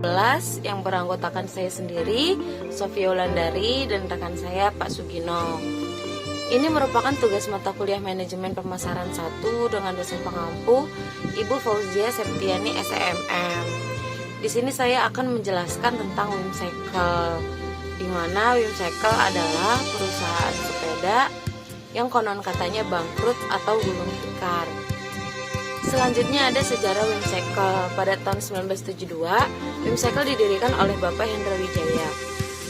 ke-11 yang beranggotakan saya sendiri, Sofia Wulandari, dan rekan saya Pak Sugino. Ini merupakan tugas mata kuliah Manajemen Pemasaran 1 dengan dosen pengampu Ibu Fauzia Septiani SEMM. Di sini saya akan menjelaskan tentang Wimcycle, di mana Wimcycle adalah perusahaan sepeda yang konon katanya bangkrut atau gulung tikar. Selanjutnya ada sejarah Wimcycle. Pada tahun 1972, Wimcycle didirikan oleh Bapak Hendra Wijaya.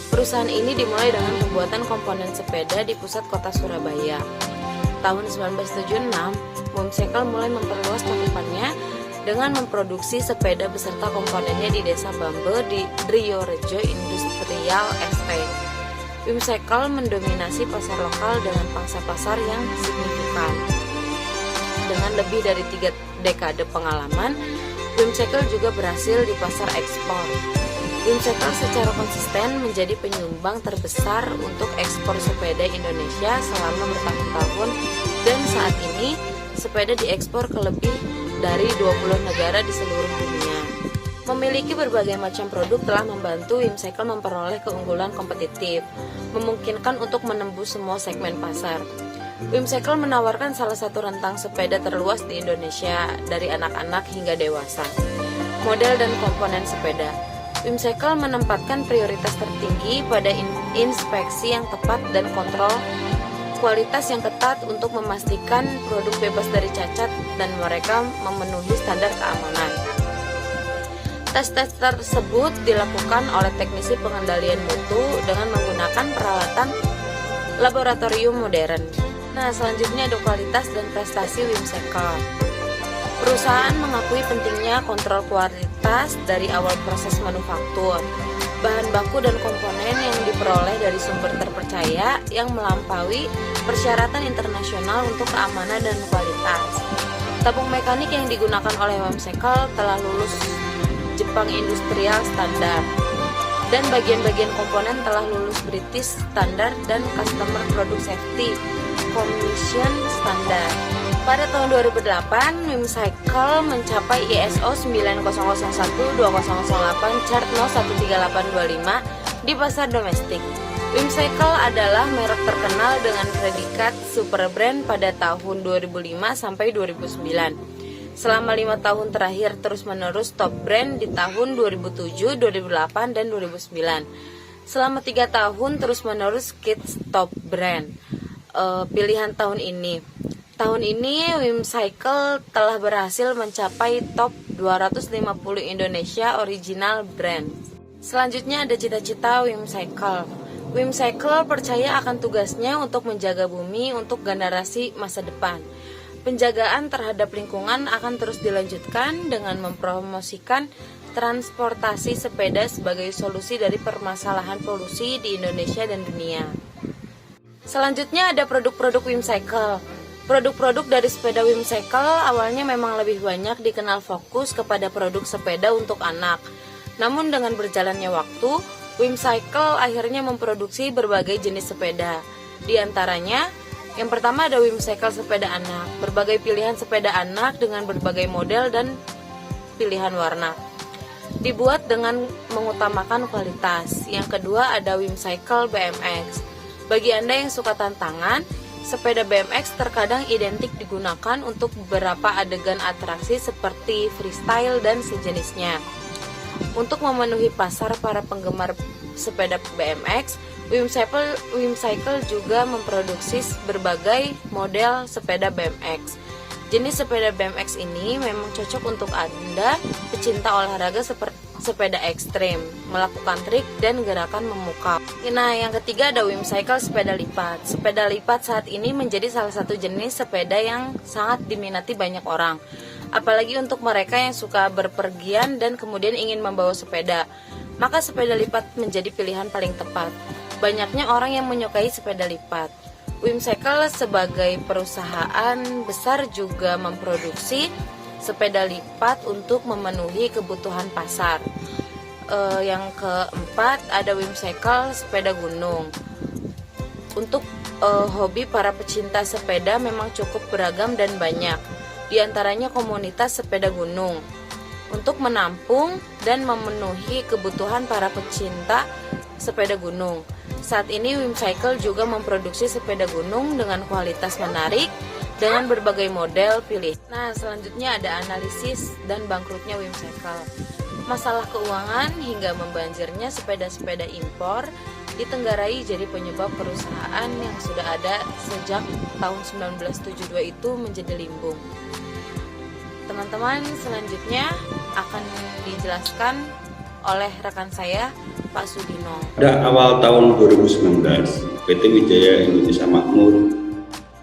Perusahaan ini dimulai dengan pembuatan komponen sepeda di pusat kota Surabaya. Tahun 1976, Wimcycle mulai memperluas cakupannya dengan memproduksi sepeda beserta komponennya di Desa Bambe di Driorejo Industrial Estate. Wimcycle mendominasi pasar lokal dengan pangsa pasar yang signifikan. Dengan lebih dari 3 dekade pengalaman, Wimcycle juga berhasil di pasar ekspor. Wimcycle secara konsisten menjadi penyumbang terbesar untuk ekspor sepeda Indonesia selama bertahun-tahun, dan saat ini sepeda diekspor ke lebih dari 20 negara di seluruh dunia. Memiliki berbagai macam produk telah membantu Wimcycle memperoleh keunggulan kompetitif, memungkinkan untuk menembus semua segmen pasar. Wimcycle menawarkan salah satu rentang sepeda terluas di Indonesia dari anak-anak hingga dewasa. Model dan komponen sepeda. Wimcycle menempatkan prioritas tertinggi pada inspeksi yang tepat dan kontrol kualitas yang ketat untuk memastikan produk bebas dari cacat dan mereka memenuhi standar keamanan. Tes-tes tersebut dilakukan oleh teknisi pengendalian mutu dengan menggunakan peralatan laboratorium modern. Nah, selanjutnya ada kualitas dan prestasi Wimcycle. Perusahaan mengakui pentingnya kontrol kualitas dari awal proses manufaktur. Bahan baku dan komponen yang diperoleh dari sumber terpercaya yang melampaui persyaratan internasional untuk keamanan dan kualitas. Tabung mekanik yang digunakan oleh Wimcycle telah lulus Jepang Industrial Standard, dan bagian-bagian komponen telah lulus British Standard dan Customer Product Safety Commission Standard. Pada tahun 2008, Wimcycle mencapai ISO 9001-2008 Chart No 13825 di pasar domestik. Wimcycle adalah merek terkenal dengan predikat super brand pada tahun 2005 sampai 2009. Selama 5 tahun terakhir terus-menerus top brand di tahun 2007, 2008, dan 2009. Selama 3 tahun terus-menerus kids top brand. Pilihan tahun ini. Tahun ini Wimcycle telah berhasil mencapai top 250 Indonesia original brand. Selanjutnya ada cita-cita Wimcycle. Wimcycle percaya akan tugasnya untuk menjaga bumi untuk generasi masa depan. Penjagaan terhadap lingkungan akan terus dilanjutkan dengan mempromosikan transportasi sepeda sebagai solusi dari permasalahan polusi di Indonesia dan dunia. Selanjutnya ada produk-produk Wimcycle. Produk-produk dari sepeda Wimcycle awalnya memang lebih banyak dikenal fokus kepada produk sepeda untuk anak. Namun dengan berjalannya waktu, Wimcycle akhirnya memproduksi berbagai jenis sepeda. Di antaranya, yang pertama ada Wimcycle sepeda anak, berbagai pilihan sepeda anak dengan berbagai model dan pilihan warna. Dibuat dengan mengutamakan kualitas. Yang kedua ada Wimcycle BMX. Bagi Anda yang suka tantangan, sepeda BMX terkadang identik digunakan untuk beberapa adegan atraksi seperti freestyle dan sejenisnya. Untuk memenuhi pasar para penggemar sepeda BMX, Wimcycle juga memproduksi berbagai model sepeda BMX. Jenis sepeda BMX ini memang cocok untuk Anda pecinta olahraga seperti sepeda ekstrim, melakukan trik dan gerakan memukau. Nah, yang ketiga ada Wimcycle sepeda lipat. Sepeda lipat saat ini menjadi salah satu jenis sepeda yang sangat diminati banyak orang. Apalagi untuk mereka yang suka berpergian dan kemudian ingin membawa sepeda, maka sepeda lipat menjadi pilihan paling tepat. Banyaknya orang yang menyukai sepeda lipat. Wimcycle sebagai perusahaan besar juga memproduksi sepeda lipat untuk memenuhi kebutuhan pasar. Yang keempat ada Wimcycle sepeda gunung. Untuk hobi para pecinta sepeda memang cukup beragam dan banyak. Di antaranya komunitas sepeda gunung. untuk menampung dan memenuhi kebutuhan para pecinta sepeda gunung. Saat ini Whimcycle juga memproduksi sepeda gunung dengan kualitas menarik dengan berbagai model pilih. Nah, selanjutnya ada analisis dan bangkrutnya Whimcycle. Masalah keuangan hingga membanjirnya sepeda-sepeda impor ditenggarai jadi penyebab perusahaan yang sudah ada sejak tahun 1972 itu menjadi limbung. Teman-teman, selanjutnya akan dijelaskan oleh rekan saya, Pak Sugino. Pada awal tahun 2019, PT Wijaya Indonesia Makmur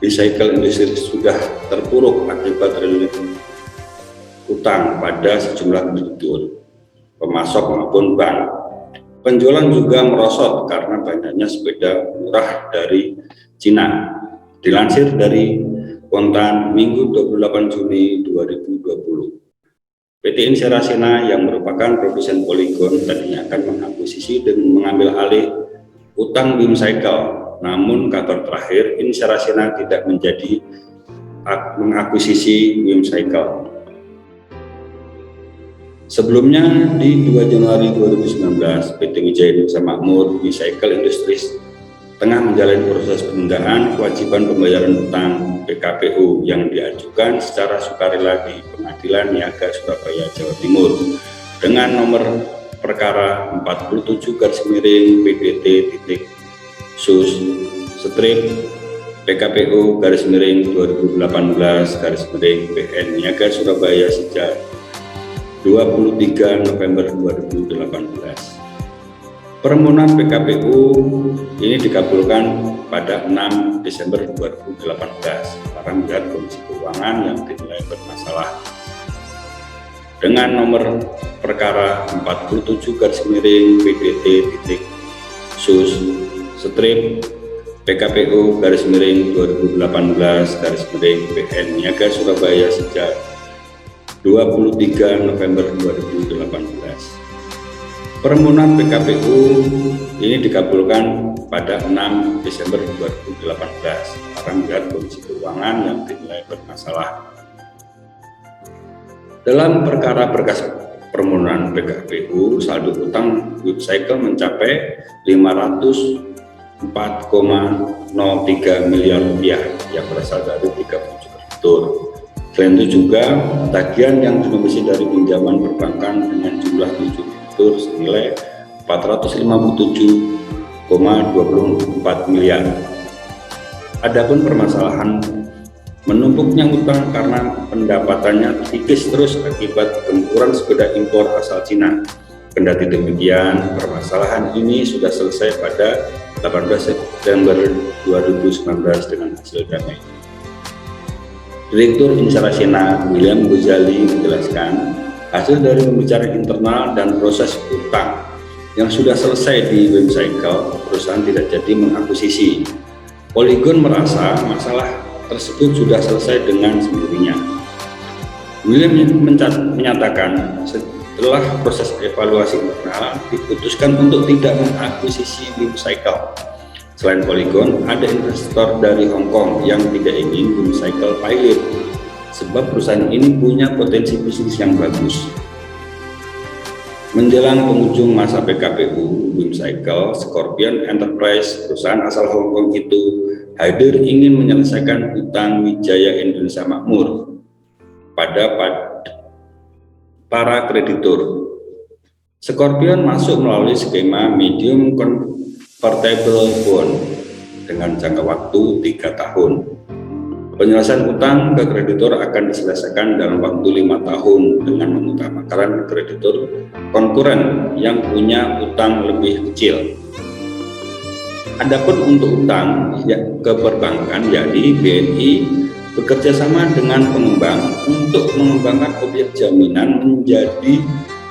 Recycle Industri sudah terpuruk akibat relief utang pada sejumlah kreditur, pemasok maupun bank. Penjualan juga merosot karena banyaknya sepeda murah dari Cina. Dilansir dari Kontan Minggu 28 Juni 2020. PT Insarasena yang merupakan produsen Polygon tadinya akan mengakuisisi dan mengambil alih utang Whimcycle. Namun kabar terakhir, Insarasena tidak menjadi mengakuisisi Whimcycle. Sebelumnya di 2 Januari 2019, PT Wijaya Indonesia Makmur Recycle Industries tengah menjalani proses penundaan kewajiban pembayaran utang PKPU yang diajukan secara sukarela di Pengadilan Niaga Surabaya, Jawa Timur dengan nomor perkara 47/PKPU/PN Niaga Surabaya sejak 23 November 2018. Permohonan PKPU ini dikabulkan pada 6 Desember 2018 karena melihat kondisi keuangan yang dinilai bermasalah. Dengan nomor perkara 47/PKPU/2018/PN Niaga Surabaya sejak 23 November 2018. Permohonan PKPU ini dikabulkan pada 6 Desember 2018 karena melihat kondisi keuangan yang dinilai bermasalah. Dalam perkara berkas permohonan PKPU, saldo utang Whimcycle mencapai 504,03 miliar rupiah yang berasal dari 37 kreditur. Selain itu juga tagihan yang dinomisi dari pinjaman perbankan dengan jumlah 7 kreditur senilai 457,24 miliar. Adapun permasalahan menumpuknya utang karena pendapatannya terkikis terus akibat gempuran sepeda impor asal Cina. Kendati demikian, permasalahan ini sudah selesai pada 18 September 2019 dengan hasil damai. Direktur Insarasena William Ghazali menjelaskan, hasil dari pembicaraan internal dan proses utang yang sudah selesai di Whimcycle, perusahaan tidak jadi mengakuisisi. Polygon merasa masalah tersebut sudah selesai dengan sendirinya. William menyatakan setelah proses evaluasi internal diputuskan untuk tidak mengakuisisi Whimcycle. Selain Polygon, ada investor dari Hong Kong yang tidak ingin Whimcycle pilot sebab perusahaan ini punya potensi bisnis yang bagus. Menjelang penghujung masa PKPU Whimcycle, Scorpion Enterprise, perusahaan asal Hong Kong itu hadir ingin menyelesaikan utang Wijaya Indonesia Makmur pada para kreditur. Scorpion masuk melalui skema medium convertible bond dengan jangka waktu 3 tahun. Penyelesaian utang ke kreditur akan diselesaikan dalam waktu 5 tahun dengan mengutamakan kreditur konkuren yang punya utang lebih kecil. Adapun untuk utang ke perbankan, yakni BNI bekerja sama dengan pengembang untuk mengembangkan objek jaminan menjadi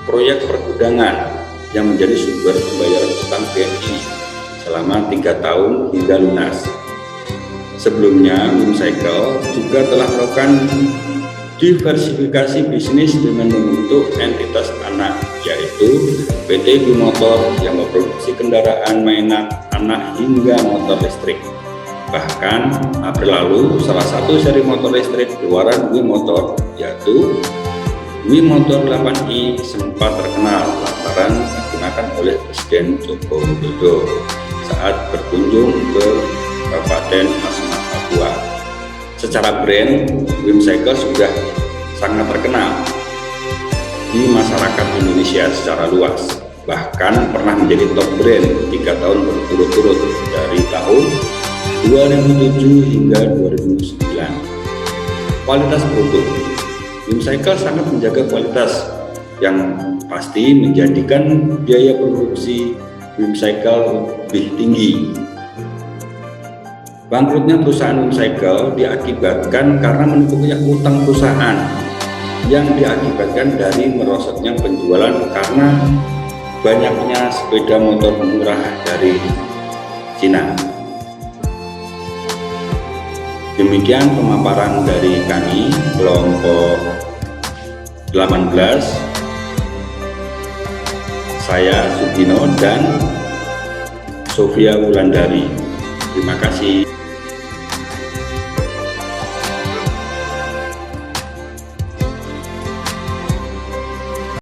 proyek pergudangan yang menjadi sumber pembayaran utang BNI selama 3 tahun hingga lunas. Sebelumnya, Whimcycle juga telah melakukan diversifikasi bisnis dengan membentuk entitas anak, yaitu PT Bimotor yang memproduksi kendaraan mainan anak hingga motor listrik. Bahkan April lalu, salah satu seri motor listrik keluaran Bimotor, yaitu Wim Motor 8i sempat terkenal lantaran digunakan oleh Presiden Joko Widodo saat berkunjung ke Kabupaten Asmat Papua. Secara brand, Wim Cycle sudah sangat terkenal di masyarakat Indonesia secara luas, bahkan pernah menjadi top brand 3 tahun berturut-turut dari tahun 2007 hingga 2009. Kualitas produk, Wim Cycle sangat menjaga kualitas yang pasti menjadikan biaya produksi Wim Cycle lebih tinggi. Bangkrutnya perusahaan Wim Cycle diakibatkan karena menumpuknya utang perusahaan yang diakibatkan dari merosotnya penjualan karena banyaknya sepeda motor murah dari Cina. Demikian pemaparan dari kami kelompok 18, saya Sugino dan Sofia Wulandari. Terima kasih.